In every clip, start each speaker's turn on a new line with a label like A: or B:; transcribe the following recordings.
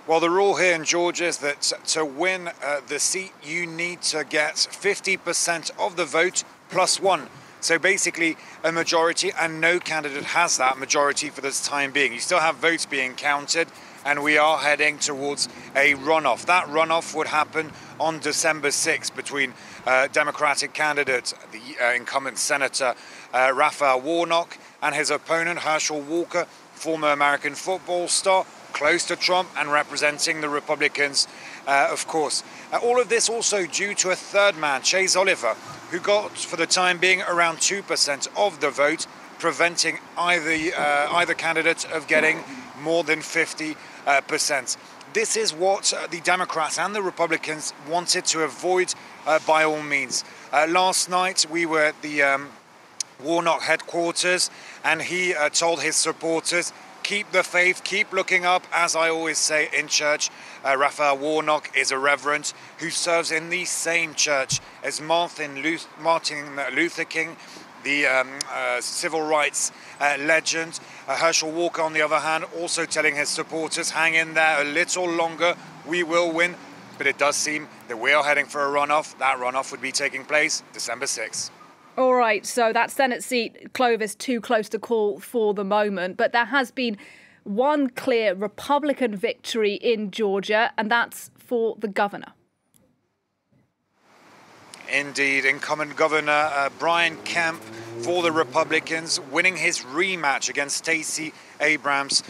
A: Well, the rule here in Georgia is that to win the seat, you need to get 50% of the vote plus one. So basically a majority, and no candidate has that majority for this time being. You still have votes being counted, and we are heading towards a runoff. That runoff would happen on December 6th between Democratic candidate, the incumbent Senator Raphael Warnock, and his opponent, Heschel Walker, former American football star, close to Trump and representing the Republicans, of course. All of this also due to a third man, Chase Oliver, who got, for the time being, around 2% of the vote, preventing either candidate of getting more than 50%. This is what the Democrats and the Republicans wanted to avoid by all means. Last night we were at the Warnock headquarters, and he told his supporters, keep the faith, keep looking up. As I always say in church, Raphael Warnock is a reverend who serves in the same church as Martin Luther King, the civil rights legend. Heschel Walker, on the other hand, also telling his supporters, hang in there a little longer, we will win. But it does seem that we are heading for a runoff. That runoff would be taking place December 6th.
B: All right, so that Senate seat, Clovis, too close to call for the moment. But there has been one clear Republican victory in Georgia, and that's for the governor.
A: Indeed, incumbent Governor Brian Kemp for the Republicans, winning his rematch against Stacey Abrams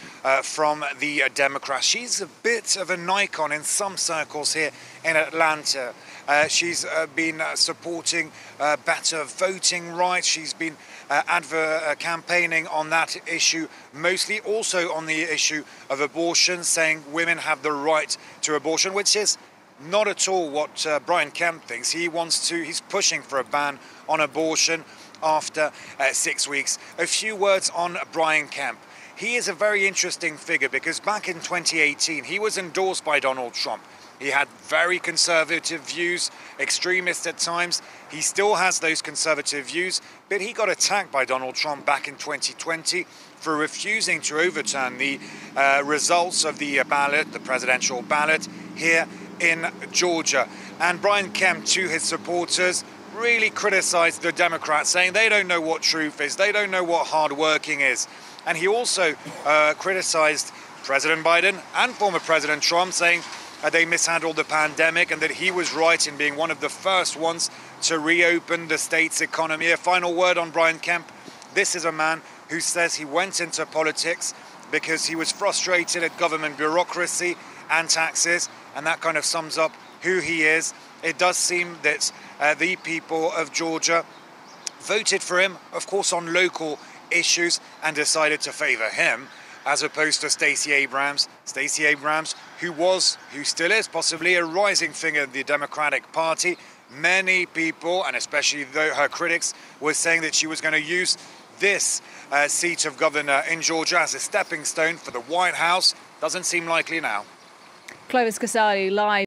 A: from the Democrats. She's a bit of an icon in some circles here in Atlanta. She's been supporting better voting rights. She's been campaigning on that issue, mostly also on the issue of abortion, saying women have the right to abortion, which is not at all what Brian Kemp thinks. He's pushing for a ban on abortion after 6 weeks. A few words on Brian Kemp. He is a very interesting figure because back in 2018, he was endorsed by Donald Trump. He had very conservative views, extremist at times. He still has those conservative views, but he got attacked by Donald Trump back in 2020 for refusing to overturn the results of the ballot, the presidential ballot, here in Georgia. And Brian Kemp, to his supporters, really criticized the Democrats, saying they don't know what truth is, they don't know what hard working is. And he also criticized President Biden and former President Trump, saying they mishandled the pandemic and that he was right in being one of the first ones to reopen the state's economy. A final word on Brian Kemp. This is a man who says he went into politics because he was frustrated at government bureaucracy and taxes, and that kind of sums up who he is. It does seem that the people of Georgia voted for him, of course, on local issues and decided to favor him as opposed to Stacey Abrams. Stacey Abrams, who still is possibly a rising figure in the Democratic Party. Many people, and especially her critics, were saying that she was going to use this seat of governor in Georgia as a stepping stone for the White House. Doesn't seem likely now.
B: Clovis Casali live.